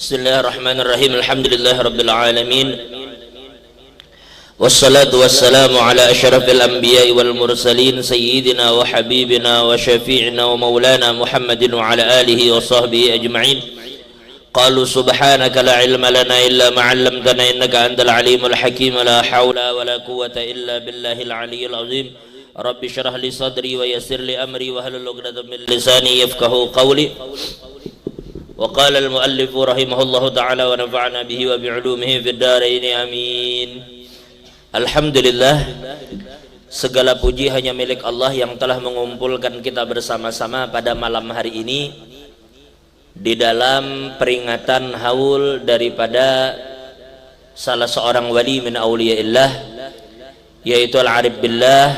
Bismillahirrahmanirrahim. Alhamdulillahirabbil alamin. Wassalatu wassalamu ala asyrafil anbiya'i wal mursalin sayyidina wa habibina wa syafi'ina wa maulana Muhammadin wa ala alihi wa sahbihi ajma'in. Qalu subhanaka la ilma lana illa ma 'allamtana innaka antal alimul hakim. La haula wa la quwwata illa billahil aliyyil azim. Rabbi shrah li sadri wa yassir li amri wa hlul 'uqdatam min lisani yafqahu qawli. Wa qala al-muallif rahimahullahu ta'ala wa nafa'ana bihi wa bi'ulumihi fid dharain amin. Alhamdulillah, segala puji hanya milik Allah yang telah mengumpulkan kita bersama-sama pada malam hari ini di dalam peringatan haul daripada salah seorang wali min awliyaillah, yaitu al-arif billah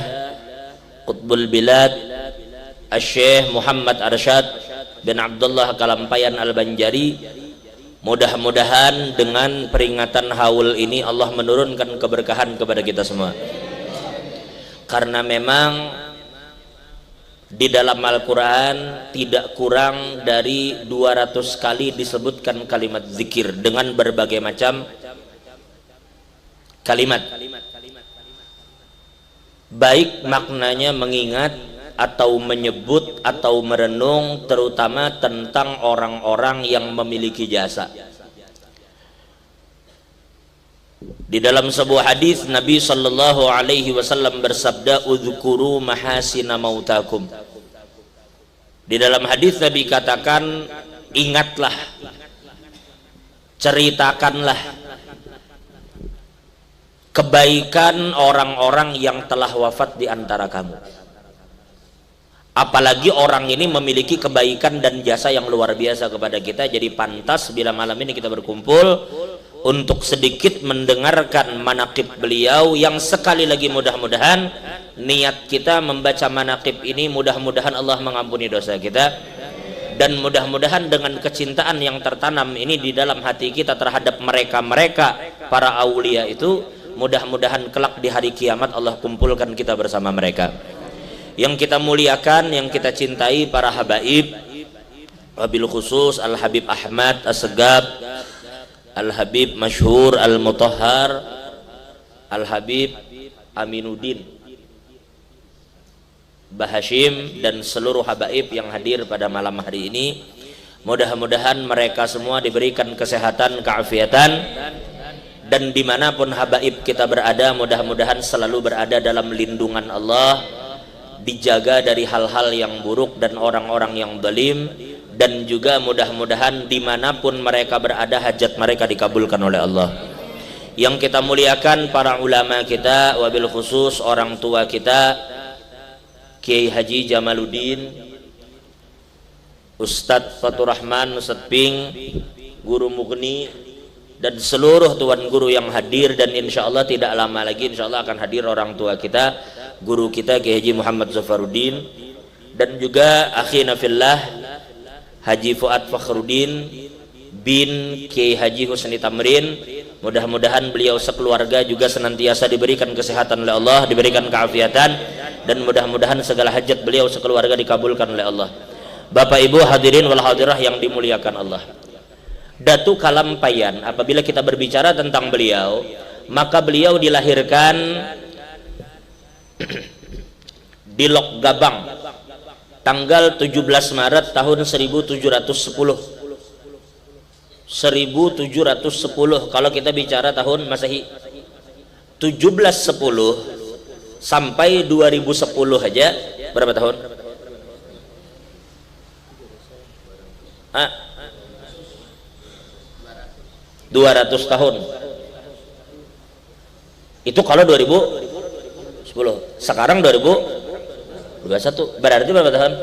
Qutbul Bilad Asy-Syaikh Muhammad Arsyad bin Abdullah Kalampayan Al-Banjari. Mudah-mudahan dengan peringatan haul ini Allah menurunkan keberkahan kepada kita semua, karena memang di dalam Al-Quran tidak kurang dari 200 kali disebutkan kalimat zikir dengan berbagai macam kalimat, baik maknanya mengingat atau menyebut atau merenung, terutama tentang orang-orang yang memiliki jasa. Di dalam sebuah hadis Nabi sallallahu alaihi wasallam bersabda, "Udzkuru mahasina mautakum." Di dalam hadis Nabi katakan, ingatlah, ceritakanlah kebaikan orang-orang yang telah wafat di antara kamu. Apalagi orang ini memiliki kebaikan dan jasa yang luar biasa kepada kita. Jadi pantas bila malam ini kita berkumpul untuk sedikit mendengarkan manaqib beliau, yang sekali lagi mudah-mudahan niat kita membaca manaqib ini mudah-mudahan Allah mengampuni dosa kita, dan mudah-mudahan dengan kecintaan yang tertanam ini di dalam hati kita terhadap mereka-mereka para aulia itu, mudah-mudahan kelak di hari kiamat Allah kumpulkan kita bersama mereka. Yang kita muliakan, yang kita cintai para habaib, wabil khusus Al-Habib Ahmad As-Segab, Al-Habib Masyhur Al-Mutahhar, Al-Habib Aminuddin Bahashim, dan seluruh habaib yang hadir pada malam hari ini. Mudah-mudahan mereka semua diberikan kesehatan, keafiatan, dan dimanapun habaib kita berada, mudah-mudahan selalu berada dalam lindungan Allah, dijaga dari hal-hal yang buruk dan orang-orang yang zalim, dan juga mudah-mudahan dimanapun mereka berada hajat mereka dikabulkan oleh Allah. Yang kita muliakan para ulama kita, wabil khusus orang tua kita Kiai Haji Jamaluddin, Ustadz Fatur Rahman, Ustadz Ping, Guru Mugni, dan seluruh tuan guru yang hadir, dan insya Allah tidak lama lagi insya Allah akan hadir orang tua kita, guru kita Kiai Haji Muhammad Zafaruddin, dan juga akhina fillah Haji Fuad Fakhruddin bin Kiai Haji Husni Tamrin. Mudah-mudahan beliau sekeluarga juga senantiasa diberikan kesehatan oleh Allah, diberikan keafiatan, dan mudah-mudahan segala hajat beliau sekeluarga dikabulkan oleh Allah. Bapak Ibu hadirin wal hadirah yang dimuliakan Allah, Datu Kalampayan, apabila kita berbicara tentang beliau, maka beliau dilahirkan di Lok Gabang tanggal 17 Maret tahun 1710. Kalau kita bicara tahun Masehi, 1710 sampai 2010 aja berapa tahun? 200 tahun. Itu kalau 2010. Sekarang 2021, berarti berapa tahun?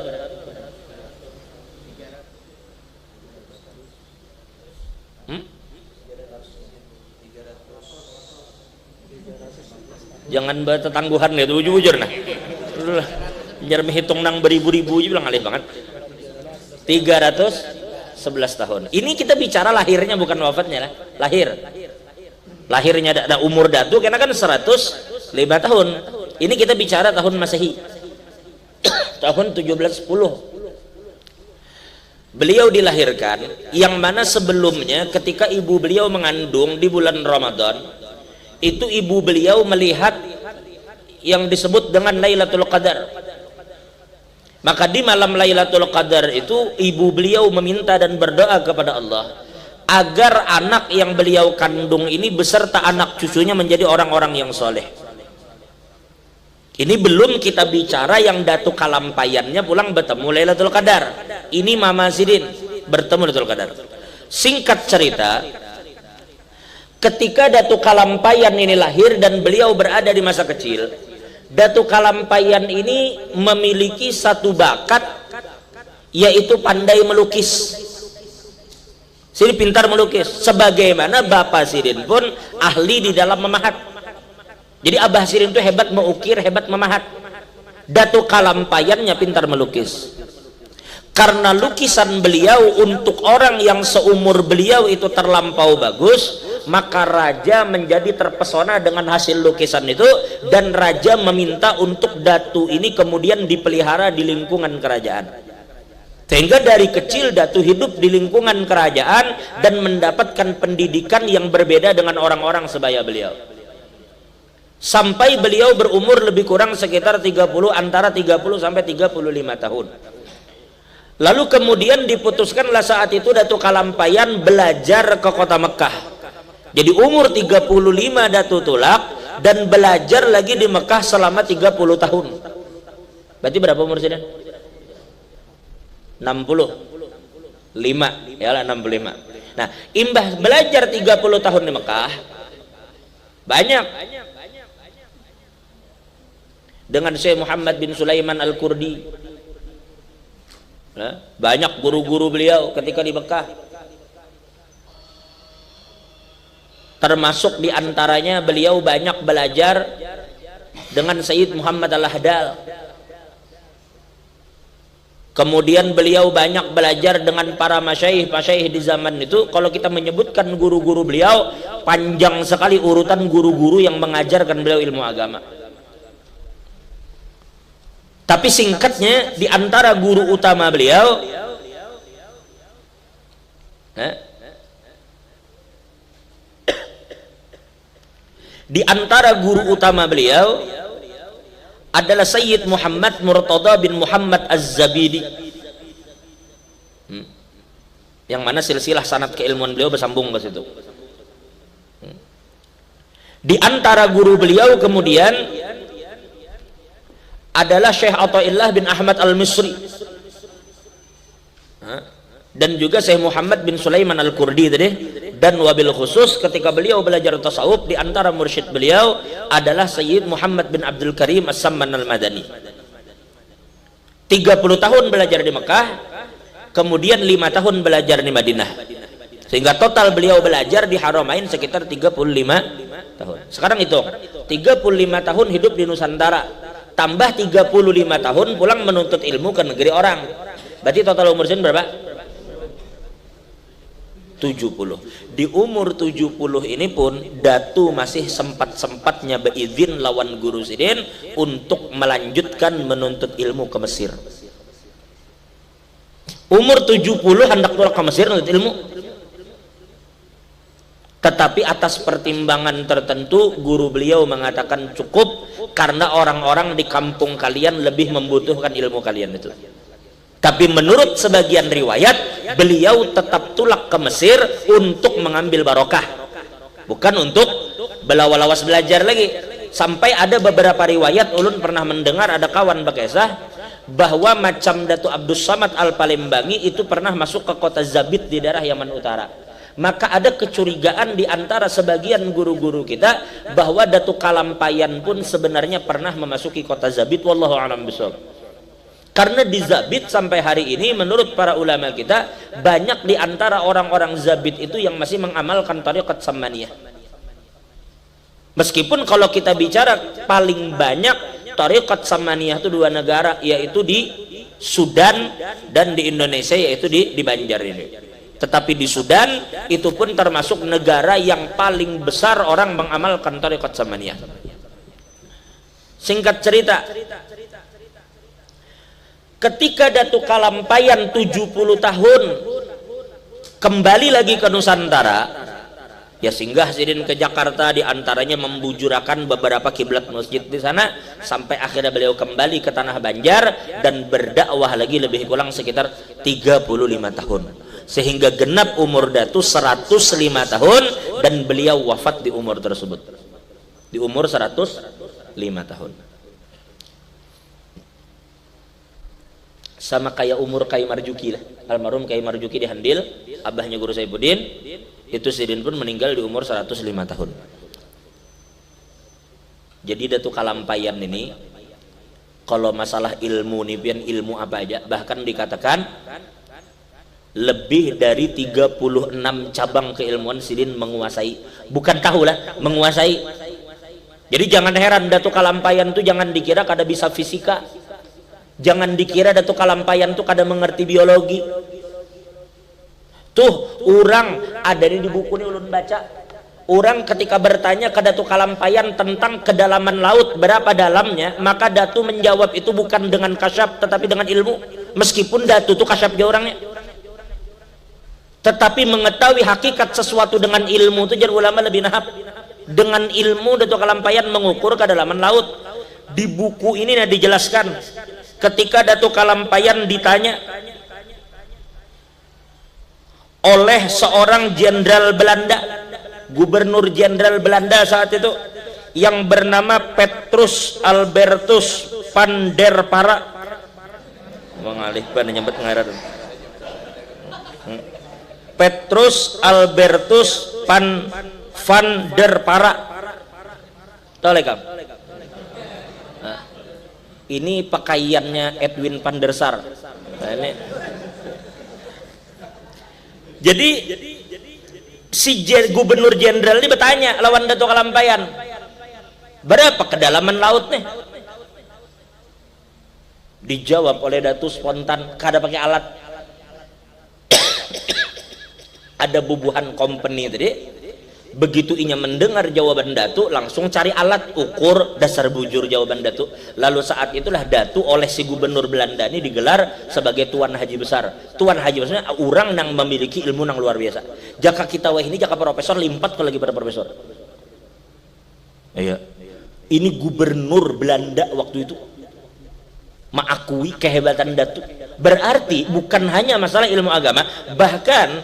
Jangan bertetangguhan gitu, bujur-bujur nah. Biar menghitung nang beribu-ribu aja bilang alih banget. 311 tahun. Ini kita bicara lahirnya, bukan wafatnya lah. Lahirnya ada umur Datu karena kan 105 tahun. Ini kita bicara tahun Masehi. Tahun 1710. beliau dilahirkan, yang mana sebelumnya ketika ibu beliau mengandung di bulan Ramadan, itu ibu beliau melihat yang disebut dengan Lailatul Qadar. Maka di malam Lailatul Qadar itu ibu beliau meminta dan berdoa kepada Allah agar anak yang beliau kandung ini beserta anak cucunya menjadi orang-orang yang soleh. Ini belum kita bicara yang datu kalampayannya pulang bertemu Lailatul Qadar. Ini Mama Sidin bertemu Lailatul Qadar. Singkat cerita, ketika Datu Kalampayan ini lahir dan beliau berada di masa kecil, Datu Kalampayan ini memiliki satu bakat, yaitu pandai melukis. Sidin pintar melukis, sebagaimana Bapak Sidin pun ahli di dalam memahat. Jadi Abah Sidin itu hebat mengukir, hebat memahat. Datu Kalampayannya pintar melukis. Karena lukisan beliau untuk orang yang seumur beliau itu terlampau bagus, maka raja menjadi terpesona dengan hasil lukisan itu, dan raja meminta untuk datu ini kemudian dipelihara di lingkungan kerajaan. Sehingga dari kecil datu hidup di lingkungan kerajaan dan mendapatkan pendidikan yang berbeda dengan orang-orang sebaya beliau. Sampai beliau berumur lebih kurang sekitar 30, antara 30 sampai 35 tahun. Lalu kemudian diputuskanlah saat itu Datu Kalampayan belajar ke kota Mekah. Jadi umur 35 Datu tulak dan belajar lagi di Mekah selama 30 tahun. Berarti berapa umur Sidin? 65 ya lah, 65. Nah, imbah belajar 30 tahun di Mekah banyak dengan Syekh Muhammad bin Sulaiman Al-Kurdi. Banyak guru-guru beliau ketika di Mekah, termasuk diantaranya beliau banyak belajar dengan Sayyid Muhammad Al-Ahdal. Kemudian beliau banyak belajar dengan para masyaikh di zaman itu. Kalau kita menyebutkan guru-guru beliau, panjang sekali urutan guru-guru yang mengajarkan beliau ilmu agama. Tapi singkatnya, di antara guru utama beliau adalah Sayyid Muhammad Murtada bin Muhammad Az-Zabidi, yang mana silsilah sanad keilmuan beliau bersambung ke situ. Di antara guru beliau kemudian adalah Syekh Athaillah bin Ahmad Al-Misri dan juga Syekh Muhammad bin Sulaiman Al-Kurdi tadi. Dan wabil khusus ketika beliau belajar tasawuf, di antara mursyid beliau adalah Sayyid Muhammad bin Abdul Karim As-Samman Al-Madani. 30 tahun belajar di Mekah, kemudian 5 tahun belajar di Madinah, sehingga total beliau belajar di Haramain sekitar 35 tahun. Sekarang itu 35 tahun hidup di Nusantara, tambah 35 tahun pulang menuntut ilmu ke negeri orang, berarti total umur Sidin berapa? 70. Di umur 70 ini pun Datu masih sempat-sempatnya beizin lawan guru Sidin untuk melanjutkan menuntut ilmu ke Mesir. Umur 70 hendak pulang ke Mesir menuntut ilmu. Tetapi atas pertimbangan tertentu guru beliau mengatakan cukup, karena orang-orang di kampung kalian lebih membutuhkan ilmu kalian itu. Tapi menurut sebagian riwayat beliau tetap tulak ke Mesir untuk mengambil barokah, bukan untuk belawas belajar lagi. Sampai ada beberapa riwayat, ulun pernah mendengar ada kawan bekesah bahwa macam Datu Abdus Samad Al-Palembangi itu pernah masuk ke kota Zabit di daerah Yaman Utara. Maka ada kecurigaan di antara sebagian guru-guru kita bahwa Datu Kalampayan pun sebenarnya pernah memasuki kota Zabit. Wallahu a'lam bishawab. Karena di Zabit sampai hari ini menurut para ulama kita, banyak di antara orang-orang Zabit itu yang masih mengamalkan tariqat Sammaniyah. Meskipun kalau kita bicara paling banyak tariqat Sammaniyah itu 2 negara, yaitu di Sudan dan di Indonesia, yaitu di Banjar ini. Tetapi di Sudan itu pun termasuk negara yang paling besar orang mengamalkan tariqat Sammaniyah. Singkat cerita, Ketika Datuk Kalampayan 70 tahun kembali lagi ke Nusantara, ya singgah sidin ke Jakarta, diantaranya membujurakan beberapa kiblat masjid di sana, sampai akhirnya beliau kembali ke tanah Banjar dan berdakwah lagi lebih kurang sekitar 35 tahun, sehingga genap umur Datu 105 tahun dan beliau wafat di umur tersebut, di umur 105 tahun. Sama kayak umur Kai Marjuki lah, almarhum Kai Marjuki di Handil, abahnya Guru Saifuddin, itu Sidin pun meninggal di umur 105 tahun. Jadi Datuk Kalampayan ini kalau masalah ilmu nih, pian ilmu apa aja, bahkan dikatakan lebih dari 36 cabang keilmuan Sidin menguasai, bukan tahu lah, menguasai. Jadi jangan heran Datuk Kalampayan tuh jangan dikira kada bisa fisika, jangan dikira Datuk Kalampayan tuh kada mengerti biologi. Tuh orang ada di buku ini ulun baca, orang ketika bertanya ke Datuk Kalampayan tentang kedalaman laut berapa dalamnya, maka Datu menjawab itu bukan dengan kasyaf tetapi dengan ilmu. Meskipun Datu tuh kasyaf dia orangnya, tetapi mengetahui hakikat sesuatu dengan ilmu itu jadi ulama lebih nahap. Dengan ilmu Datuk Kalampayan mengukur kedalaman laut. Di buku ini dijelaskan ketika Datuk Kalampayan ditanya oleh seorang jenderal Belanda, gubernur jenderal Belanda saat itu yang bernama Petrus Albertus van der Para, mengalih pan nyebut ngaran Petrus Albertus van der Para, tahu lekam? Nah, ini pakaiannya Edwin van der Sar. Nah, ini jadi si gubernur jenderal ini bertanya lawan Datuk Kalampayan, berapa kedalaman laut nih? Dijawab oleh Datu spontan, kada pakai alat. Ada bubuhan company tadi. Begitu inya mendengar jawaban Datu, langsung cari alat ukur dasar bujur jawaban Datu. Lalu saat itulah Datu oleh si gubernur Belanda ini digelar sebagai Tuan Haji Besar. Tuan Haji Besar orang yang memiliki ilmu yang luar biasa. Jaka kita wah ini jaka profesor limpat kalau lagi pada profesor. Iya. Ini gubernur Belanda waktu itu mengakui kehebatan Datu. Berarti bukan hanya masalah ilmu agama, bahkan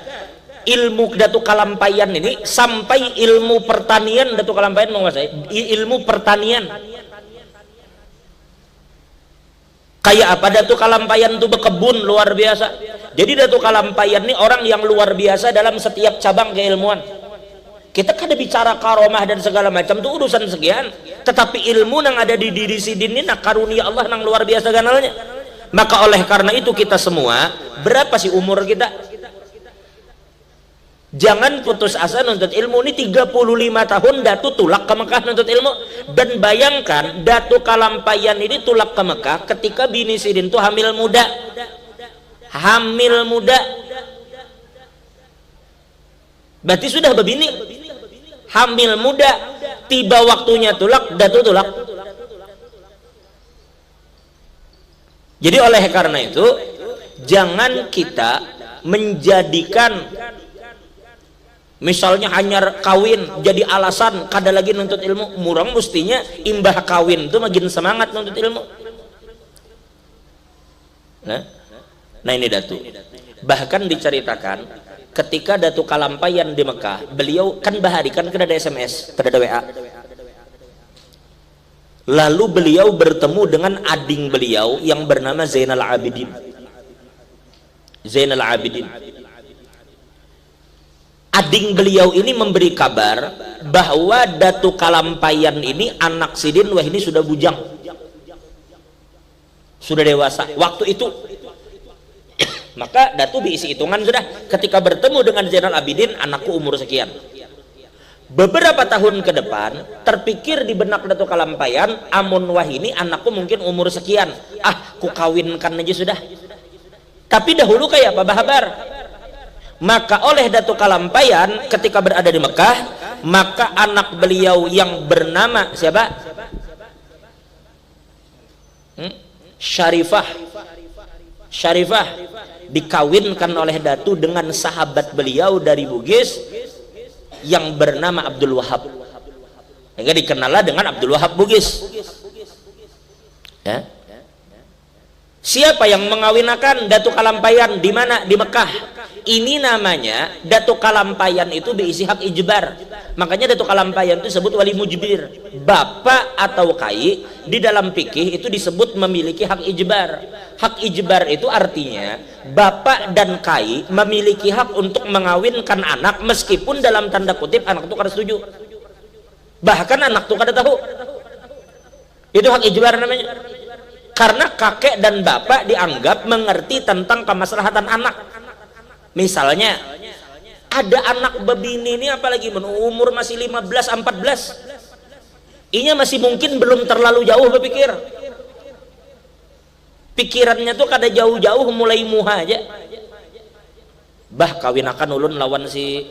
ilmu Datuk Kalampayan ini sampai ilmu pertanian Datuk Kalampayan menguasai. Ilmu pertanian kayak apa Datuk Kalampayan itu berkebun luar biasa. Jadi Datuk Kalampayan ini orang yang luar biasa dalam setiap cabang keilmuan. Kita kada bicara karomah dan segala macam itu urusan sekian, tetapi ilmu yang ada di diri Sidin ini nak karunia Allah yang luar biasa ganalnya. Maka oleh karena itu kita semua, berapa sih umur kita? Jangan putus asa nuntut ilmu. Ini 35 tahun Datu tulak ke Mekah nuntut ilmu. Dan bayangkan Datuk Kalampayan ini tulak ke Mekah ketika bini Sidin itu hamil muda. Hamil muda. Berarti sudah berbini. Hamil muda. Tiba waktunya tulak, Datu tulak. Jadi oleh karena itu jangan kita menjadikan misalnya hanya kawin jadi alasan kada lagi nuntut ilmu. Murang mestinya imbah kawin itu makin semangat nuntut ilmu. Nah ini Datu. Bahkan diceritakan ketika Datuk Kalampayan di Mekah, beliau kan bahari kan kada ada SMS, kada ada WA. Lalu beliau bertemu dengan ading beliau yang bernama Zainal Abidin. Zainal Abidin. Ading beliau ini memberi kabar bahwa Datuk Kalampayan ini anak Sidin wah ini sudah bujang, sudah dewasa waktu itu. Maka Datu diisi hitungan sudah, ketika bertemu dengan Zainal Abidin, anakku umur sekian. Beberapa tahun ke depan terpikir di benak Datuk Kalampayan, amun wah ini anakku mungkin umur sekian, ku kawinkan aja sudah. Tapi dahulu kayak apa bahabar? Maka oleh Datuk Kalampayan ketika berada di Mekah, maka anak beliau yang bernama siapa? Syarifah Syarifah dikawinkan oleh Datu dengan sahabat beliau dari Bugis yang bernama Abdul Wahab, sehingga dikenallah dengan Abdul Wahab Bugis. Ya. Siapa yang mengawinkan Datu Kalampayan? Di mana? Di Mekah. Ini namanya Datu Kalampayan itu diisi hak ijbar. Makanya Datu Kalampayan itu disebut wali mujbir. Bapak atau kai di dalam fikih itu disebut memiliki hak ijbar. Hak ijbar itu artinya bapak dan kai memiliki hak untuk mengawinkan anak meskipun dalam tanda kutip anak itu kada setuju. Bahkan anak itu kada tahu. Itu hak ijbar namanya. Karena kakek dan bapak dianggap mengerti tentang kemaslahatan anak. Misalnya ada anak bebini ini, apalagi umur masih 15-14, inya masih mungkin belum terlalu jauh berpikir, pikirannya tuh kada jauh-jauh mulai muha aja. Bah kawinakan ulun lawan si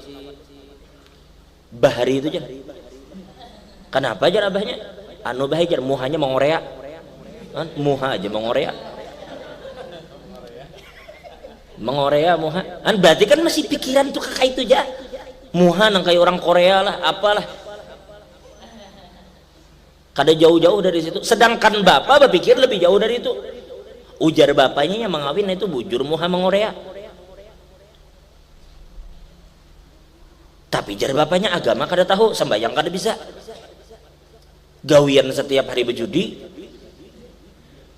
Bahari itu aja. Kenapa aja abahnya? Anu bah aja muhanya mengorea. Muha aja mengorea. Mengorea muha. Berarti kan masih pikiran tuh kakak itu aja. Muha nang kayak orang Korea lah, apalah. Kada jauh-jauh dari situ. Sedangkan bapak berpikir lebih jauh dari itu. Ujar bapaknya yang mengawin itu bujur muha mengorea. Tapi jar bapaknya agama kada tahu, sembahyang kada bisa. Gawian setiap hari berjudi.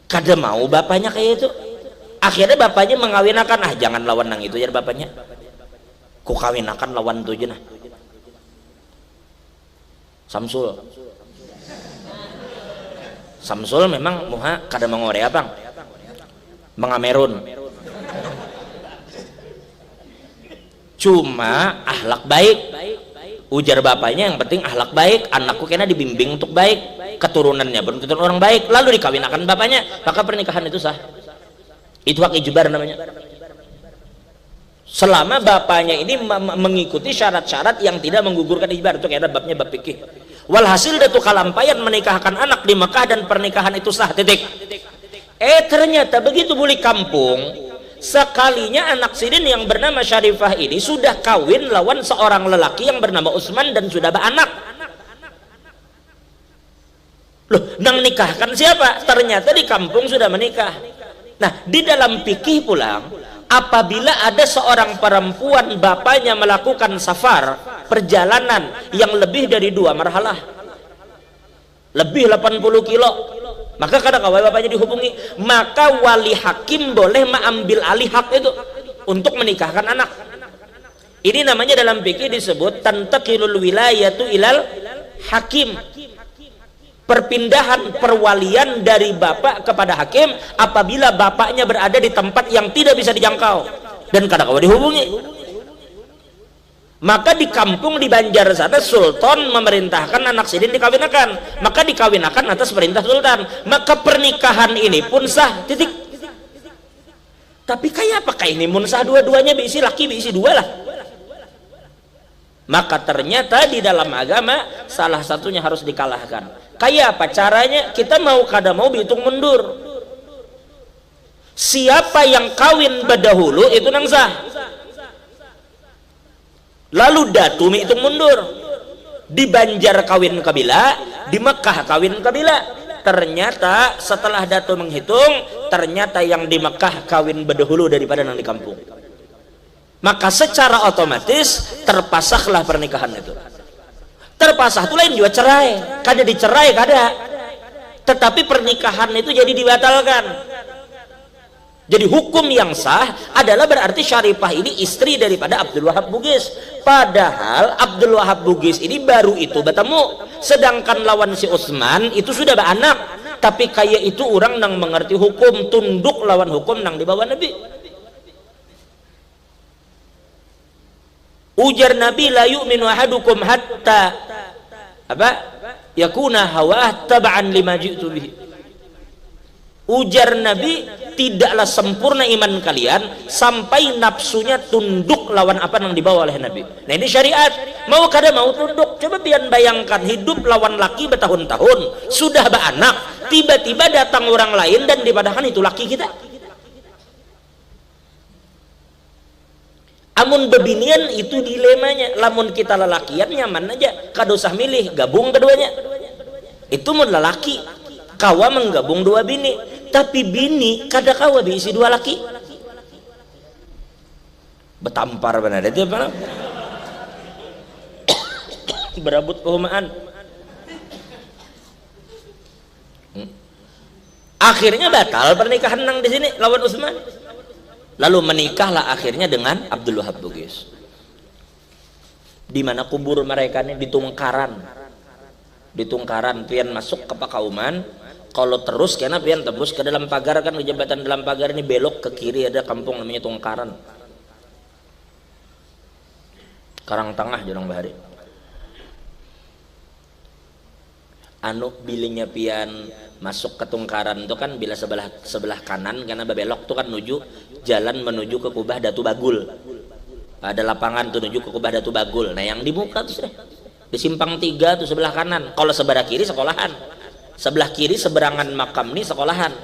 Kada mau bapaknya kayak itu. Akhirnya bapaknya mengawinakan, jangan lawan nang itu ya bapaknya. Ku kawinakan lawan tu aja nah. Samsul memang muha kada mengorea bang. Mengamerun. Cuma ahlak baik. Ujar bapaknya yang penting ahlak baik, anakku kena dibimbing untuk baik. Keturunannya belum tentu orang baik, lalu dikawinkan bapaknya, maka pernikahan itu sah. Itu hak ijbar namanya. Selama bapaknya ini mengikuti syarat-syarat yang tidak menggugurkan ijbar, itu kayak babnya bab fikih. Walhasil Datu Kalampayan menikahkan anak di Mekah dan pernikahan itu sah, titik. Ternyata begitu buli kampung, sekalinya anak sidin yang bernama Syarifah ini sudah kawin lawan seorang lelaki yang bernama Utsman dan sudah beranak. Loh, nang nikahkan siapa? Ternyata di kampung sudah menikah. Nah, di dalam fikih pulang, apabila ada seorang perempuan bapaknya melakukan safar, perjalanan yang lebih dari 2 marhalah, lebih 80 kilo, maka kadang kawai bapaknya dihubungi, maka wali hakim boleh mengambil alih hak itu untuk menikahkan anak. Ini namanya dalam fikih disebut tantakilul wilayatu ilal hakim. Perpindahan perwalian dari bapak kepada hakim apabila bapaknya berada di tempat yang tidak bisa dijangkau dan kadang-kadang dihubungi. Maka di kampung di Banjar sana sultan memerintahkan anak sidin dikawinkan, maka dikawinkan atas perintah sultan, maka pernikahan ini pun sah, titik. Tapi kayak apa kayak ini mun sah dua-duanya diisi laki diisi dua lah. Maka ternyata di dalam agama salah satunya harus dikalahkan. Kayak apa caranya? Kita mau kada mau dihitung mundur. Siapa yang kawin berdahulu itu nang sah. Lalu Datu hitung mundur. Di Banjar kawin kabila, di Mekah kawin kabila. Ternyata setelah Datu menghitung, ternyata yang di Mekah kawin berdahulu daripada yang di kampung. Maka secara otomatis terpasahlah pernikahan itu. Terpasah itu lain juga cerai, kada dicerai kada, tetapi pernikahan itu jadi dibatalkan. Jadi hukum yang sah adalah berarti Syarifah ini istri daripada Abdul Wahab Bugis, padahal Abdul Wahab Bugis ini baru itu bertemu, sedangkan lawan si Utsman itu sudah beranak. Tapi kayak itu orang nang mengerti hukum, tunduk lawan hukum nang di bawah Nabi. Ujar Nabi, la yu'minu ahadukum hatta apa? Yakuna hawah tab'an lima ji'tu bihi. Ujar Nabi, tidaklah sempurna iman kalian sampai nafsunya tunduk lawan apa yang dibawa oleh Nabi. Nah ini syariat, mau kada mau tunduk. Coba pian bayangkan hidup lawan laki bertahun-tahun, sudah beranak, tiba-tiba datang orang lain dan dipadakan itu laki kita. Amun bebinian itu dilemanya, lamun kita lelakian nyaman aja, kada usah milih, gabung keduanya. Itu mun lelaki kawa menggabung dua bini, tapi bini kada kawa diisi dua laki. Betampar benar itu apa? Berabut kehumaan. Akhirnya batal pernikahan nang di sini lawan Utsman. Lalu menikahlah akhirnya dengan Abdul Wahab Bugis. Di mana kubur mereka ini di Tungkaran. Di Tungkaran pian masuk ke Pakauman. Kalau terus karena pian tebus ke dalam pagar, kan di jembatan dalam pagar ini belok ke kiri ada kampung namanya Tungkaran. Karang Tengah Jorong Bahari. Anu bilingnya pian masuk ke Tungkaran itu kan bila sebelah kanan karena belok tuh kan jalan menuju ke Kubah Datu Bagul. Ada lapangan tuh menuju ke Kubah Datu Bagul. Nah yang di muka tuh sudah di simpang 3 tuh sebelah kanan. Kalau sebelah kiri sekolahan. Sebelah kiri seberangan makam nih sekolahan.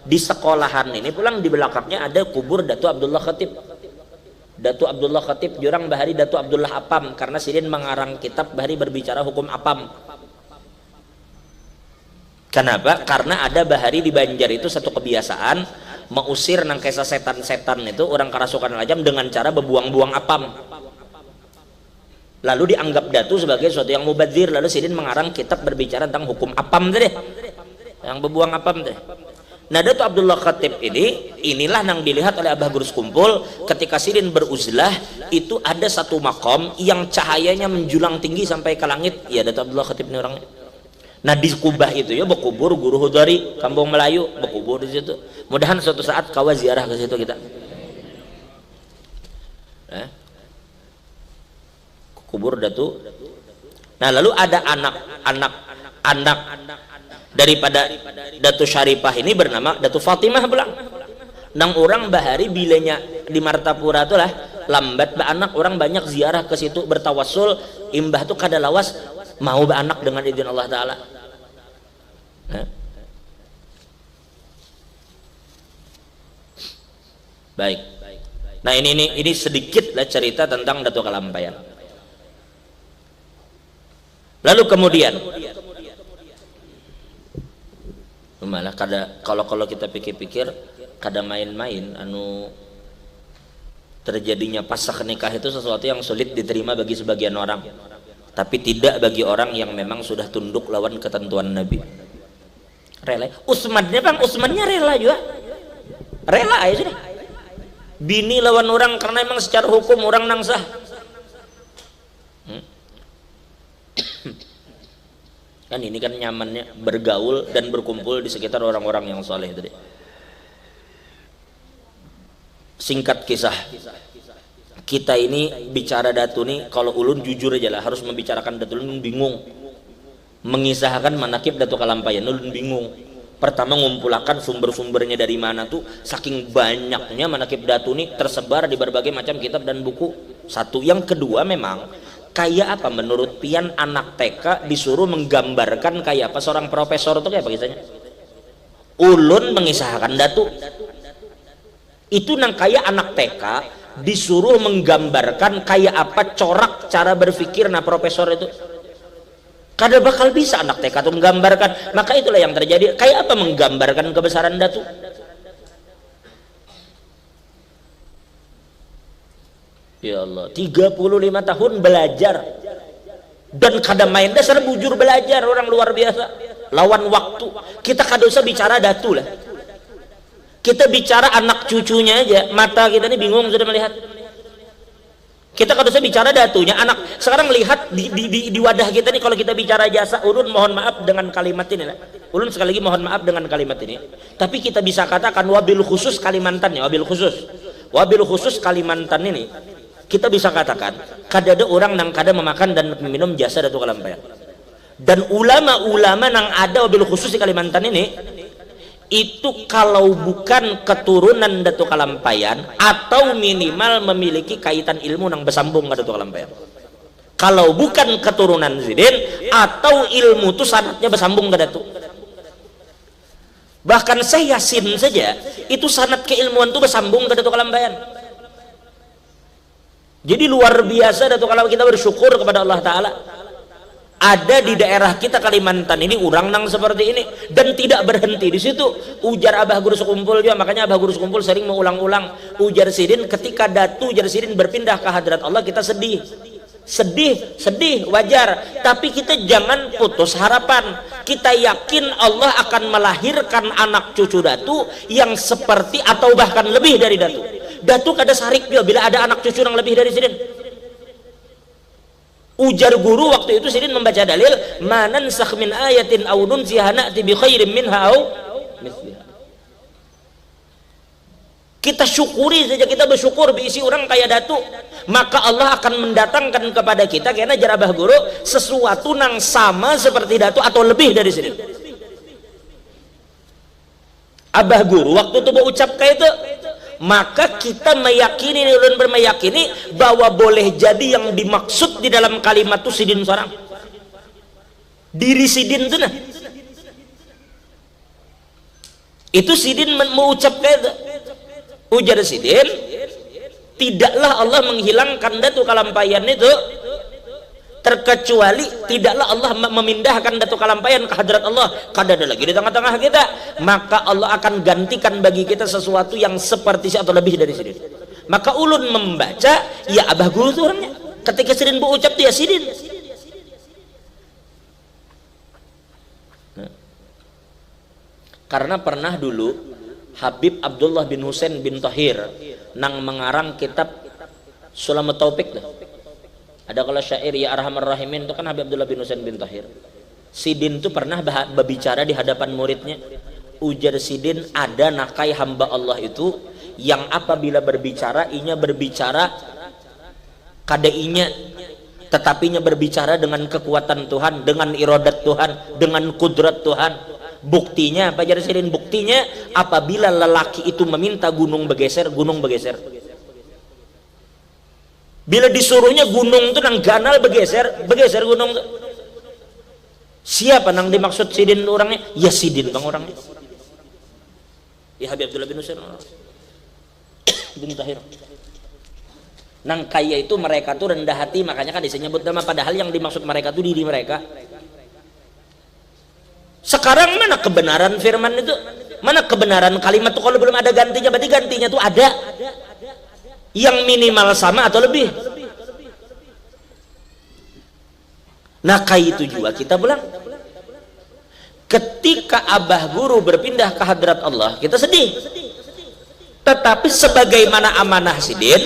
Di sekolahan ini pulang di belakangnya ada kubur Datu Abdullah Khatib. Datu Abdullah Khatib jurang bahari Datu Abdullah Apam, karena sidin mengarang kitab bahari berbicara hukum apam. Kenapa? Karena ada bahari di Banjar itu satu kebiasaan mengusir nang kesa setan-setan itu orang kerasukan lajam dengan cara bebuang-buang apam. Lalu dianggap Datu sebagai sesuatu yang mubadzir, lalu sidin mengarang kitab berbicara tentang hukum apam deh, yang bebuang apam deh. Nah Datu Abdullah Khatib inilah yang dilihat oleh Abah Gurus Kumpul ketika sidin beruzlah, itu ada satu makom yang cahayanya menjulang tinggi sampai ke langit. Ya Datu Abdullah Khatib ini orangnya. Nah di Kubah itu ya berkubur Guru Hudari Kampung Melayu, berkubur di situ. Mudahan suatu saat kawa ziarah ke situ kita. Kubur Datu. Nah lalu ada anak daripada Datu Syarifah ini bernama Datu Fatimah pulang. Nang orang bahari bilenya di Martapura tuh lah lambat anak orang banyak ziarah ke situ bertawasul, imbah tuh kada lawas mau anak dengan izin Allah Ta'ala. Baik. Nah ini sedikit lah cerita tentang Datu Kalampayan. Lalu kemudian malah kalau kita pikir-pikir kada main-main anu terjadinya pasca nikah itu sesuatu yang sulit diterima bagi sebagian orang, tapi tidak bagi orang yang memang sudah tunduk lawan ketentuan Nabi. Rela. Utsmannya rela juga. Rela aja sudah. Bini lawan orang karena memang secara hukum orang nang sah. Kan ini kan nyamannya bergaul dan berkumpul di sekitar orang-orang yang soleh tadi. Singkat kisah, kita ini bicara Datu nih, kalau ulun jujur aja lah harus membicarakan Datu, ulun bingung mengisahkan manakib Datu Kalampayan, ulun bingung. Pertama ngumpulakan sumber-sumbernya dari mana tuh, saking banyaknya manakib Datu nih tersebar di berbagai macam kitab dan buku. Satu, yang kedua memang kayak apa menurut pian anak TK disuruh menggambarkan kayak apa seorang profesor itu kayak apa kisahnya? Ulun mengisahkan Datu itu nang kayak anak TK disuruh menggambarkan kayak apa corak cara berpikir nah profesor itu. Kada bakal bisa anak TK itu menggambarkan. Maka itulah yang terjadi. Kayak apa menggambarkan kebesaran Datu? Ya Allah, 35 tahun belajar dan kada main dasar bujur belajar orang luar biasa. Lawan waktu. Kita kada usah bicara Datu lah. Kita bicara anak cucunya aja, mata kita ini bingung sudah melihat. Kita kada usah bicara Datunya, anak. Sekarang lihat di wadah kita nih kalau kita bicara jasa, ulun mohon maaf dengan kalimat ini lah. Ulun sekali lagi mohon maaf dengan kalimat ini. Tapi kita bisa katakan wabil khusus Kalimantan ya, wabil khusus Kalimantan ini. Kita bisa katakan kada ada orang nang kada memakan dan meminum jasa Datu Kalampayan. Dan ulama-ulama nang ada wabil khusus di Kalimantan ini itu kalau bukan keturunan Datu Kalampayan atau minimal memiliki kaitan ilmu nang bersambung ke Datu Kalampayan. Kalau bukan keturunan Zidin atau ilmu itu sanadnya bersambung ke Datu. Bahkan saya Yasin saja itu sanad keilmuan itu bersambung ke Datu Kalampayan. Jadi luar biasa Datuk kalau kita bersyukur kepada Allah Ta'ala. Ada di daerah kita Kalimantan ini orang nang seperti ini, dan tidak berhenti di situ. Ujar Abah Guru Sekumpul juga, makanya Abah Guru Sekumpul sering mengulang-ulang ujar sidin ketika Datu ujar sidin berpindah ke hadrat Allah, kita sedih, wajar, tapi kita jangan putus harapan. Kita yakin Allah akan melahirkan anak cucu Datu yang seperti atau bahkan lebih dari Datu. Datu kada sarik juga bila ada anak cucu yang lebih dari sidin. Ujar guru waktu itu sidin membaca dalil, manansakh min ayatin aw nunsiha na'ti bi khairin minha aw mithliha. Kita syukuri saja, kita bersyukur diisi orang kayak Datu, maka Allah akan mendatangkan kepada kita karena jarabah guru sesuatu nang sama seperti Datu atau lebih dari sidin. Abah Guru waktu itu berucap kayak itu, maka kita meyakini, ulun bermeyakini bahwa boleh jadi yang dimaksud di dalam kalimat itu sidin seorang, diri sidin itu nah, itu sidin mengucap kayak itu. Ujar sidin, tidaklah Allah menghilangkan Datu Kalampayan itu terkecuali tidaklah Allah memindahkan Datu Kalampayan ke hadrat Allah kada ada lagi di tengah-tengah kita, maka Allah akan gantikan bagi kita sesuatu yang seperti atau lebih dari sidin. Maka ulun membaca ya Abah Guru itu orangnya, ketika sidin berucap dia sidin. Nah, karena pernah dulu Habib Abdullah bin Husain bin Tahir nang mengarang kitab Sulamat Taufik dah. Ada kalau syair ya Arhamar Rahimin itu kan Habib Abdullah bin Husain bin Tahir. Sidin itu pernah berbicara di hadapan muridnya. Ujar sidin, ada nakai hamba Allah itu yang apabila berbicara inya berbicara kada inya, tetapinya berbicara dengan kekuatan Tuhan, dengan iradat Tuhan, dengan kudrat Tuhan. Buktinya apa jar sidin? Buktinya apabila lelaki itu meminta gunung bergeser, gunung bergeser. Bila disuruhnya gunung itu nang ganal bergeser gunung itu. Siapa nang dimaksud sidin orangnya? Ya sidin bang orangnya. Ya Habib Abdullah bin Husain bin Tahir. Nang kaya itu mereka tuh rendah hati, makanya kan disebut nama, padahal yang dimaksud mereka tuh diri mereka. Sekarang mana kebenaran firman itu? Mana kebenaran kalimat itu kalau belum ada gantinya? Berarti gantinya tuh ada. Yang minimal sama atau lebih. Nah kayak itu juga kita bilang, ketika Abah Guru berpindah ke hadrat Allah kita sedih, tetapi sebagaimana amanah sidin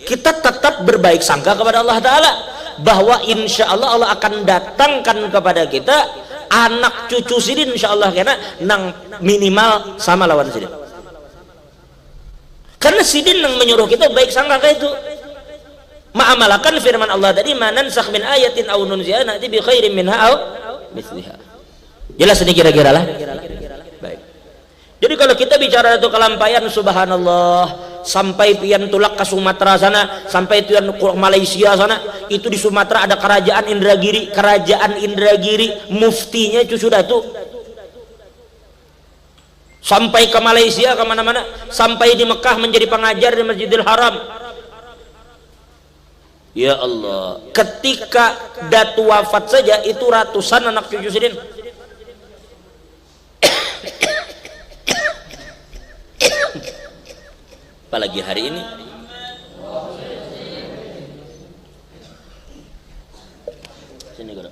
kita tetap berbaik sangka kepada Allah Ta'ala bahwa insya Allah Allah akan datangkan kepada kita anak cucu sidin insya Allah, karena nang minimal sama lawan sidin. Karena sidin yang menyuruh kita baik sangka kayak itu. Ma'amalakan firman Allah tadi, manansakh min ayatin aw nunsiha na'ti bi khairin minha aw mithliha. Jelas ini kira-kira lah. Baik. Jadi kalau kita bicara Datu Kalampayan, subhanallah, sampai pian tulak ke Sumatera sana, sampai pian ke Malaysia sana, itu di Sumatera ada kerajaan Indragiri, muftinya cucu Datu. Sampai ke Malaysia, kemana-mana, sampai di Mekah menjadi pengajar di Masjidil Haram. Ya Allah, ketika Datu wafat saja itu ratusan anak cucu sidin. Apalagi hari ini. Sini Guru.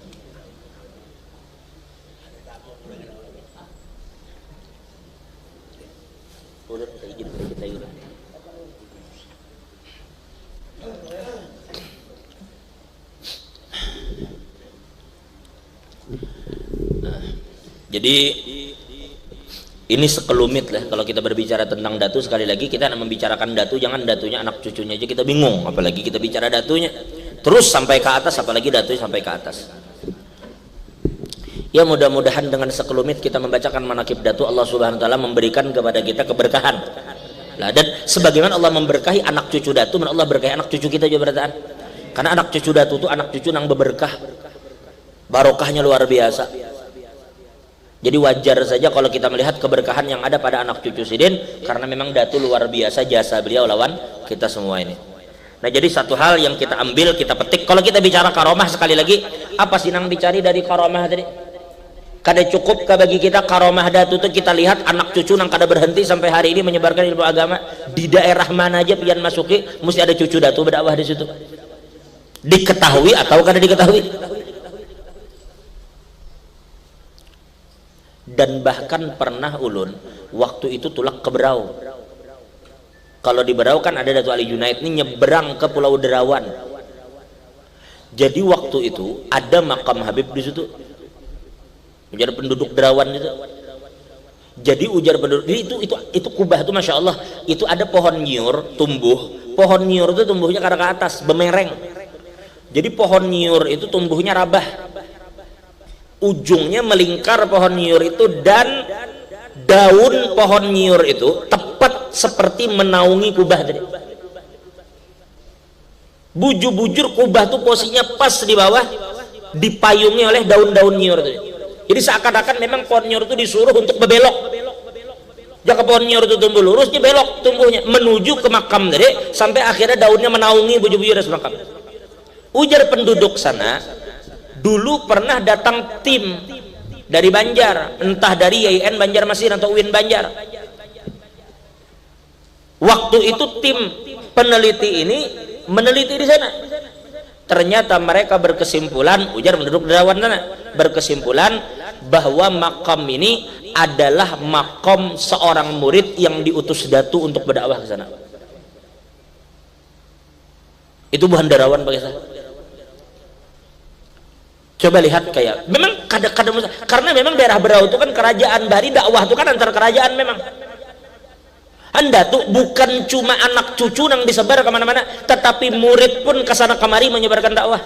Urut izin kita dulu. Jadi ini sekelumit lah kalau kita berbicara tentang Datu. Sekali lagi kita nak membicarakan Datu, jangan Datunya anak cucunya aja kita bingung, apalagi kita bicara Datunya terus sampai ke atas, apalagi Datunya sampai ke atas. Ya mudah-mudahan dengan sekelumit kita membacakan manaqib Datu, Allah Subhanahu wa taala memberikan kepada kita keberkahan. Nah, dan sebagaimana Allah memberkahi anak cucu Datu, Allah berkahi anak cucu kita juga berarti. Karena anak cucu Datu itu anak cucu yang berberkah. Barokahnya luar biasa. Jadi wajar saja kalau kita melihat keberkahan yang ada pada anak cucu sidin, karena memang Datu luar biasa jasa beliau lawan kita semua ini. Nah, jadi satu hal yang kita ambil, kita petik. Kalau kita bicara karomah, sekali lagi, apa sih yang dicari dari karomah tadi? Kada cukup ke bagi kita karomah datu itu kita lihat anak cucu yang kada berhenti sampai hari ini menyebarkan ilmu agama di daerah mana aja pian masuki mesti ada cucu datu berdakwah di situ. Diketahui atau kada diketahui? Dan bahkan pernah ulun waktu itu tulak ke Berau. Kalau di Berau kan ada Datu Ali Junaid ini nyebrang ke Pulau Derawan. Jadi waktu itu ada makam Habib di situ. Ujar penduduk Derawan itu. Jadi ujar penduduk itu kubah itu masya Allah itu ada pohon nyiur tumbuh. Pohon nyiur itu tumbuhnya ke atas bemereng. Jadi pohon nyiur itu tumbuhnya rabah. Ujungnya melingkar pohon nyiur itu dan daun pohon nyiur itu tepat seperti menaungi kubah tadi. Bujur-bujur kubah tuh posisinya pas di bawah dipayungi oleh daun-daun nyiur tadi. Jadi seakan-akan memang pohon nyiur itu disuruh untuk berbelok. Jika pohon nyiur itu tumbuh lurus, dia belok tumbuhnya menuju ke makam tadi sampai akhirnya daunnya menaungi bujur-bujur dari makam. Ujar penduduk sana, dulu pernah datang tim dari Banjar, entah dari YIN Banjarmasin atau UIN Banjar. Waktu itu tim peneliti ini meneliti di sana. Ternyata mereka berkesimpulan, ujar penduduk Derawan sana, berkesimpulan bahwa makam ini adalah makam seorang murid yang diutus Datu untuk berdakwah ke sana. Itu bukan Derawan pakai saya. Coba lihat kayak memang kadang-kadang karena memang daerah Berau itu kan kerajaan, dari dakwah itu kan antar kerajaan memang. Anda tuh bukan cuma anak cucu yang disebar kemana-mana, tetapi murid pun kesana kemari menyebarkan dakwah.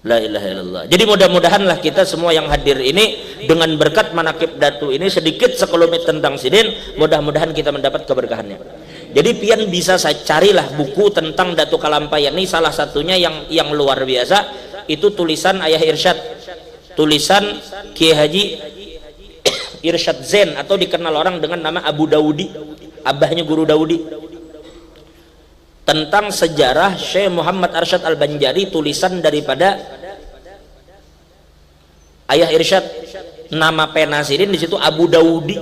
La ilaha illallah. Jadi mudah-mudahanlah kita semua yang hadir ini dengan berkat manakib Datu ini sedikit sekelumit tentang Sidin, mudah-mudahan kita mendapat keberkahannya. Jadi pian bisa saya carilah buku tentang Datu Kalampayan ini, salah satunya yang luar biasa itu tulisan Ayah Irsyad, tulisan Kiai Haji Irsyad Zain atau dikenal orang dengan nama Abu Daudi, abahnya Guru Daudi, tentang sejarah Syekh Muhammad Arsyad Al-Banjari, tulisan daripada Ayah Irsyad, nama penasirin di situ Abu Daudi.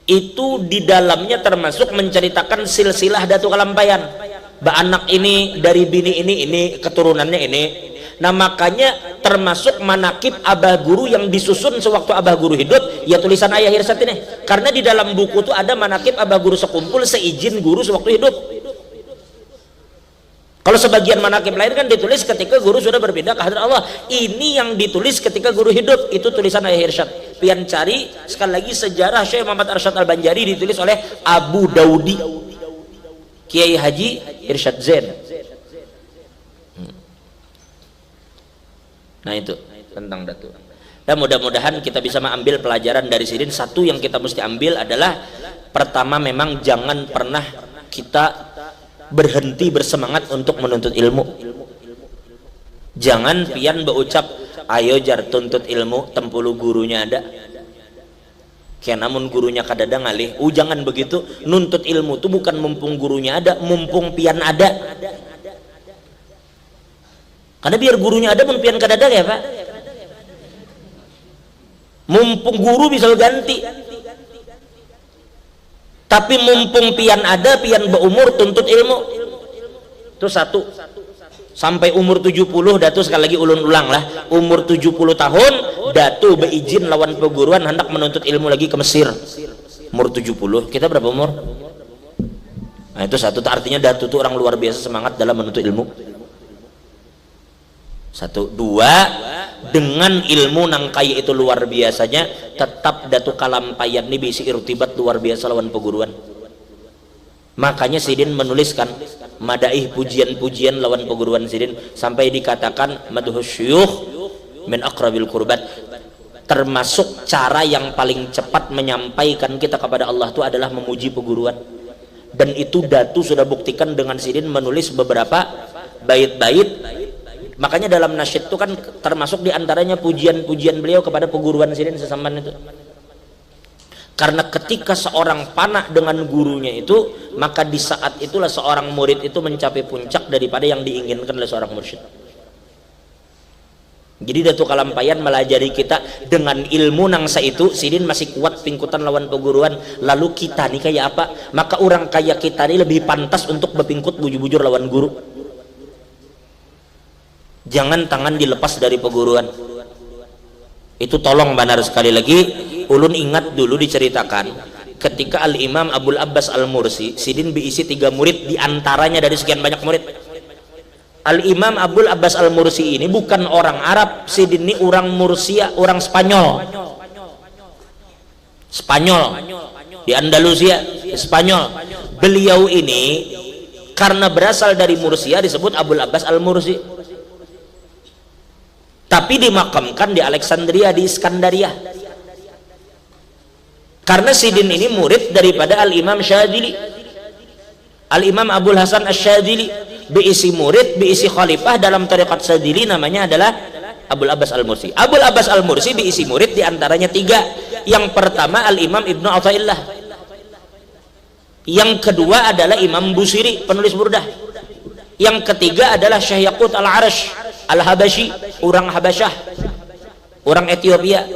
Itu di dalamnya termasuk menceritakan silsilah Datu Kalampayan. Anak ini dari bini ini keturunannya ini. Nah makanya termasuk manakib Abah Guru yang disusun sewaktu Abah Guru hidup, ya tulisan Ayah Irsyad ini. Karena di dalam buku itu ada manakib Abah Guru sekumpul seizin Guru sewaktu hidup. Kalau sebagian manakib lain kan ditulis ketika Guru sudah berpindah ke hadrat Allah. Ini yang ditulis ketika Guru hidup, itu tulisan Ayah Irsyad. Pian cari sekali lagi sejarah Syekh Muhammad Arsyad Al-Banjari ditulis oleh Abu Daudi, Kiai Haji Irsyad Zain. Nah itu tentang Datu. Dan mudah-mudahan kita bisa mengambil pelajaran dari sini. Satu yang kita mesti ambil adalah pertama memang jangan pernah kita berhenti bersemangat untuk menuntut ilmu. Jangan pian berucap ayo jar tuntut ilmu tempulu gurunya ada. Kayak namun gurunya kadada ngalih. Jangan begitu. Nuntut ilmu itu bukan mumpung gurunya ada, mumpung pian ada. Karena biar gurunya ada pun pian kadada ya Pak. Mumpung guru bisa ganti. Tapi mumpung pian ada, pian berumur tuntut ilmu. Itu satu. Sampai umur 70 Datu sekali lagi ulun ulang lah. Umur 70 tahun Datu beizin lawan perguruan hendak menuntut ilmu lagi ke Mesir. Umur 70. Kita berapa umur? Nah itu satu. Artinya Datu itu orang luar biasa semangat dalam menuntut ilmu. Satu. Dua, dengan ilmu nang kaya itu luar biasanya, tetap Datu Kalampayan ini bisi irtibat luar biasa lawan perguruan. Makanya Sidin menuliskan madaih pujian-pujian lawan perguruan Sidin sampai dikatakan madhus syuyukh min aqrabil qurbat. Termasuk cara yang paling cepat menyampaikan kita kepada Allah itu adalah memuji perguruan. Dan itu Datu sudah buktikan dengan Sidin menulis beberapa bait-bait. Makanya dalam nasyid itu kan termasuk diantaranya pujian-pujian beliau kepada perguruan Sidin sesamban itu. Karena ketika seorang panah dengan gurunya itu, maka di saat itulah seorang murid itu mencapai puncak daripada yang diinginkan oleh seorang mursyid. Jadi Datuk Kalampayan melajari kita dengan ilmu nangsa itu, sidin masih kuat pingkutan lawan peguruan. Lalu kita nih kayak apa? Maka orang kayak kita ini lebih pantas untuk berpingkut bujur-bujur lawan guru. Jangan tangan dilepas dari peguruan. Itu tolong benar sekali lagi. Ulun ingat dulu diceritakan ketika Al-Imam Abul Abbas Al-Mursi, sidin diisi 3 murid diantaranya dari sekian banyak murid. Al-Imam Abul Abbas Al-Mursi ini bukan orang Arab, sidin ini orang Mursia, orang Spanyol di Andalusia, Spanyol. Beliau ini karena berasal dari Mursia disebut Abul Abbas Al-Mursi, tapi dimakamkan di Alexandria, di Iskandaria. Karena sidin ini murid daripada Al-Imam Syadzili, Al-Imam Abul Hasan Asy-Syadzili, diisi murid, diisi khalifah dalam tarekat Syadzili, namanya adalah Abul Abbas Al-Mursi. Abul Abbas Al-Mursi diisi murid diantaranya 3. Yang pertama Al-Imam Ibnu Athaillah, yang kedua adalah Imam Busiri, penulis Burdah, yang ketiga adalah Syekh Yaqut Al-Arash Al-Habasyi, orang Habasyah, orang Ethiopia.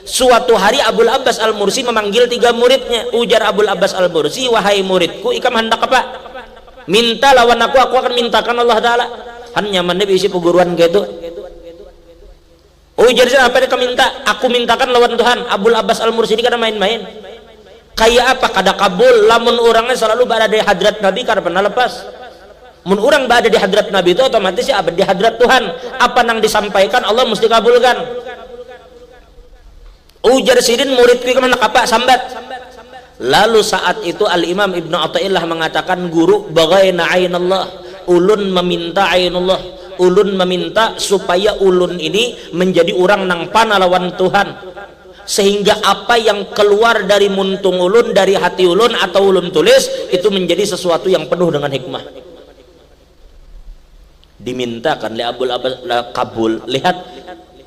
Suatu hari Abul Abbas Al-Mursi memanggil 3 muridnya. Ujar Abul Abbas Al-Mursi, wahai muridku, ikam hendak apa? Minta lawan aku akan mintakan Allah Ta'ala. Han nyaman deh isi peguruan kayak itu. Ujar saya, apa dia minta? Aku mintakan lawan Tuhan. Abul Abbas Al-Mursi ini kada main-main. Kayak apa? Kada kabul. Lamun orangnya selalu berada di hadrat Nabi, kada pernah lepas. Mun orang berada di hadrat Nabi itu otomatis ya di hadrat Tuhan. Apa nang disampaikan Allah mesti kabulkan. Ujar sidin muridku kemana apa sambat. Lalu saat itu Al-Imam Ibnu Athaillah mengatakan, guru bagaina ainallah, ulun meminta ainullah, ulun meminta supaya ulun ini menjadi orang nang pana lawan Tuhan, sehingga apa yang keluar dari muntung ulun, dari hati ulun atau ulun tulis itu menjadi sesuatu yang penuh dengan hikmah. Dimintakan oleh Abul Abbas kabul. Lihat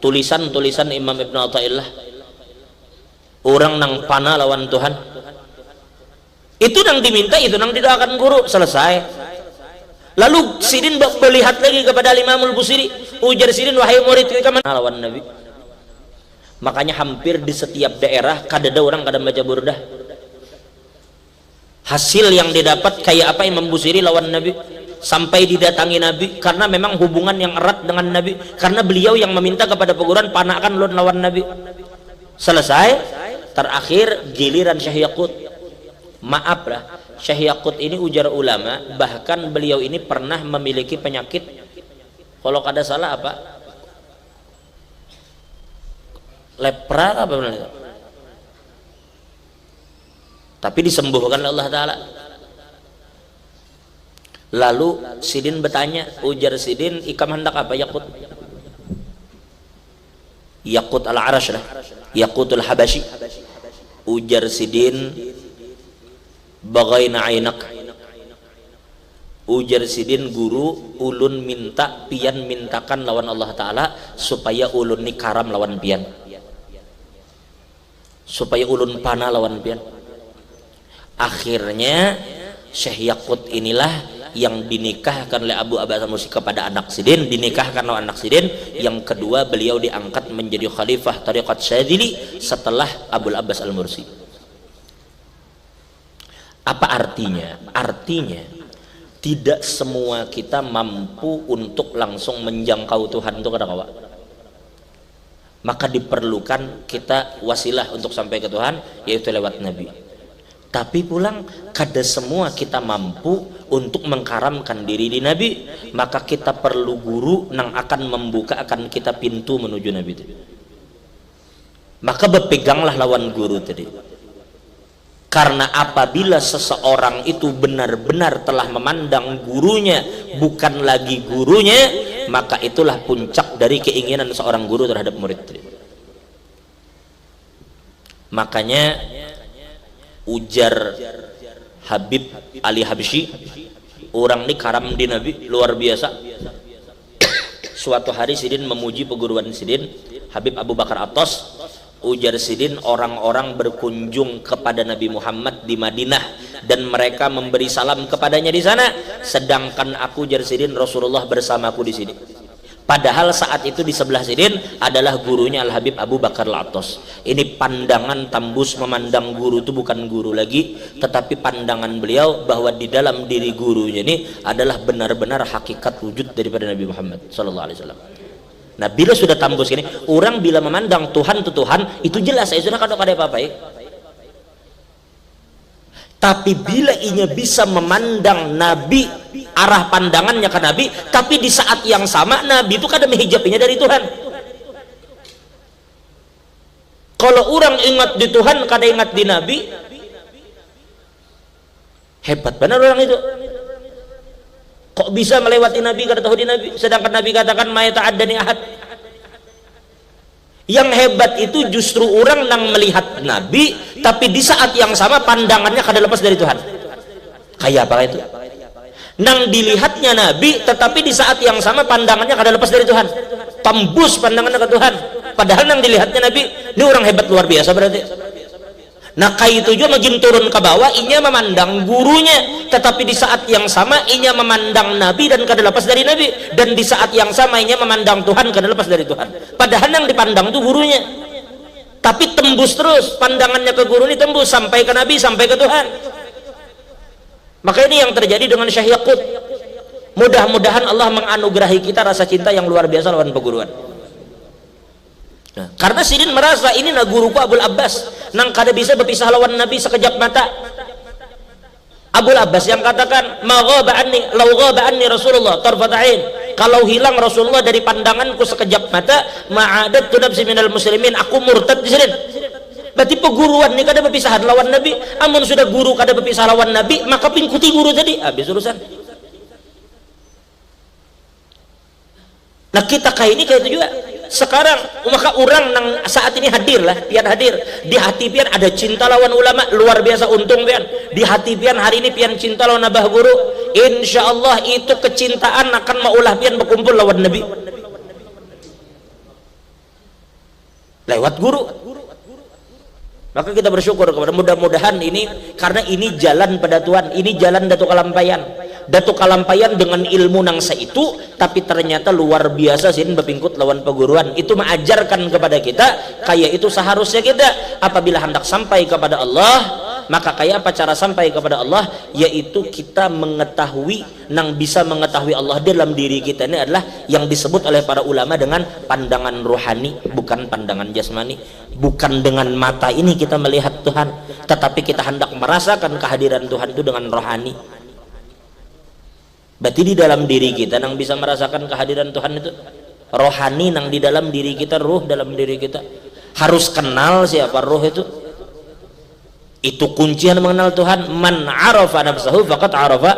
tulisan-tulisan Imam Ibnu Athaillah, orang nang pana lawan Tuhan, itu nang diminta, itu nang didoakan guru. Selesai. Lalu sidin melihat lagi kepada Imamul Busiri. Ujar sidin, wahai murid kemana lawan Nabi. Makanya hampir di setiap daerah kadada orang kada baca burdah. Hasil yang didapat kayak apa Imam Busiri lawan Nabi, sampai didatangi Nabi, karena memang hubungan yang erat dengan Nabi, karena beliau yang meminta kepada peguruan panakan lon lawan Nabi. Selesai. Terakhir giliran Syekh Yaqut. Maaf lah, Syekh Yaqut ini ujar ulama, bahkan beliau ini pernah memiliki penyakit, kalau kada salah apa, lepra apa benar, tapi disembuhkan oleh Allah Ta'ala. Lalu sidin bertanya, ujar sidin, ikam hendak apa Yaqut? Yaqut Al-Arash lah, Yaqutul Habasyi. Ujar sidin, bagaina ainak. Ujar sidin, guru ulun minta pian mintakan lawan Allah Ta'ala supaya ulun ni karam lawan pian, supaya ulun pana lawan pian. Akhirnya Syekh Yaqut inilah yang dinikahkan oleh Abu Abbas Al-Mursi kepada anak sidin, dinikahkan oleh anak sidin. Yang kedua beliau diangkat menjadi khalifah tarekat Syadzili setelah Abul Abbas Al-Mursi. Apa artinya? Artinya tidak semua kita mampu untuk langsung menjangkau Tuhan itu kada kawa. Maka diperlukan kita wasilah untuk sampai ke Tuhan, yaitu lewat Nabi. Tapi pulang kada semua kita mampu untuk mengkaramkan diri di Nabi, maka kita perlu guru yang akan membuka akan kita pintu menuju Nabi itu. Maka berpeganglah lawan guru tadi. Karena apabila seseorang itu benar-benar telah memandang gurunya bukan lagi gurunya, maka itulah puncak dari keinginan seorang guru terhadap murid tadi. Makanya ujar Habib Ali Habsyi, orang ini karam di Nabi luar biasa. Suatu hari sidin memuji peguruan sidin Habib Abu Bakar Atos, Ujar Sidin, orang-orang berkunjung kepada Nabi Muhammad di Madinah dan mereka memberi salam kepadanya di sana, sedangkan aku, ujar Sidin, Rasulullah bersamaku di sini. Padahal saat itu di sebelah Sidin adalah gurunya Al-Habib Abu Bakar Al-Attas. Ini pandangan Tambus memandang guru itu bukan guru lagi, tetapi pandangan beliau bahwa di dalam diri gurunya ini adalah benar-benar hakikat wujud daripada Nabi Muhammad sallallahu alaihi wasallam. Nah, bila sudah Tambus ini, orang bila memandang Tuhan itu Tuhan, itu jelas saya sudah kada apa-apa ya. Tapi bila inya bisa memandang Nabi, arah pandangannya ke Nabi, tapi di saat yang sama Nabi itu kada menghijabinya dari Tuhan. Kalau orang ingat di Tuhan kada ingat di Nabi, hebat benar orang itu. Kok bisa melewati Nabi kada tahu di Nabi, sedangkan Nabi katakan ma yata'addani ahad. Yang hebat itu justru orang yang melihat Nabi, tapi di saat yang sama pandangannya kada lepas dari Tuhan. Kayak apa itu? Nang dilihatnya Nabi, tetapi di saat yang sama pandangannya kada lepas dari Tuhan. Tembus pandangannya ke Tuhan. Padahal nang dilihatnya Nabi, ini orang hebat luar biasa berarti. Nah, kayak itu juga makin turun ke bawah, inya memandang gurunya, tetapi di saat yang sama inya memandang Nabi dan kada lepas dari Nabi, dan di saat yang sama inya memandang Tuhan kada lepas dari Tuhan. Padahal yang dipandang itu gurunya, tapi tembus terus pandangannya ke guru ini, tembus sampai ke Nabi, sampai ke Tuhan. Maka ini yang terjadi dengan Syekh Yaqut. Mudah-mudahan Allah menganugerahi kita rasa cinta yang luar biasa lawan peguruan. Nah, karena Sidin merasa ini na guruku Abul Abbas nang kada bisa berpisah lawan Nabi sekejap mata. Abul Abbas yang katakan ma ghaba anni law ghaba anni Rasulullah tarfat ain, kalau hilang Rasulullah dari pandanganku sekejap mata, ma'adatu nafsi minal muslimin, aku murtad di sini. Berarti peguruan ini kada berpisah lawan Nabi. Amun sudah guru kada berpisah lawan Nabi, maka pingkuti guru tadi habis urusan. Nah, kita kayak ini kayak itu juga sekarang. Maka orang nang saat ini hadir lah, pian hadir di hati pian ada cinta lawan ulama luar biasa, untung pian di hati pian hari ini pian cinta lawan abah guru. Insya Allah itu kecintaan akan maulah pian berkumpul lawan Nabi lewat guru. Maka kita bersyukur kepada, mudah-mudahan ini, karena ini jalan pada Tuhan, ini jalan Datuk Kalampayan dengan ilmu nangsa itu, tapi ternyata luar biasa sih berpingkut lawan peguruan. Itu mengajarkan kepada kita kayak itu seharusnya kita apabila hendak sampai kepada Allah, maka kayak apa cara sampai kepada Allah, yaitu kita mengetahui, nang bisa mengetahui Allah dalam diri kita ini adalah yang disebut oleh para ulama dengan pandangan rohani, bukan pandangan jasmani. Bukan dengan mata ini kita melihat Tuhan, tetapi kita hendak merasakan kehadiran Tuhan itu dengan rohani. Berarti di dalam diri kita nang bisa merasakan kehadiran Tuhan itu rohani, nang di dalam diri kita, ruh dalam diri kita. Harus kenal siapa ruh itu. Itu kuncian mengenal Tuhan. Man arafa nafsahu faqad arafa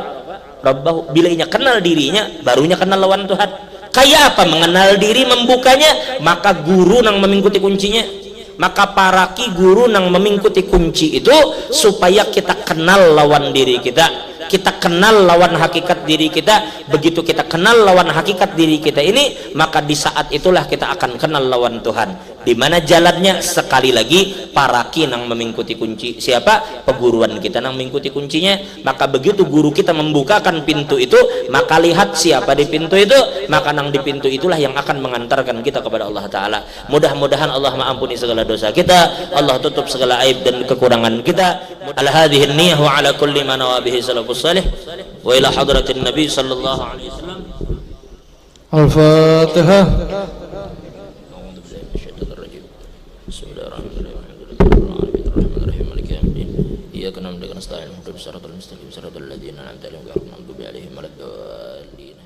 rabbahu. Bila inya kenal dirinya, barunya kenal lawan Tuhan. Kayak apa mengenal diri, membukanya? Maka guru nang mengikuti kuncinya. Maka paraki guru nang mengikuti kunci itu supaya kita kenal lawan diri kita, kita kenal lawan hakikat diri kita. Begitu kita kenal lawan hakikat diri kita ini, maka di saat itulah kita akan kenal lawan Tuhan. Di mana jalannya? Sekali lagi, paraki nang mengikuti kunci. Siapa? Peguruan kita nang mengikuti kuncinya. Maka begitu guru kita membukakan pintu itu, maka lihat siapa di pintu itu, maka nang di pintu itulah yang akan mengantarkan kita kepada Allah Ta'ala. Mudah-mudahan Allah mengampuni segala dosa kita, Allah tutup segala aib dan kekurangan kita. Ala hadhihi niyah wa ala kulli ma nawabihi salafus salih wa ila hadratin nabi sallallahu alaihi wasallam. Al-Fatihah. إياك نعبد ونستعين اهدنا الصراط المستقيم صراط الذين أنعمت عليهم غير المغضوب عليهم ولا الضالين.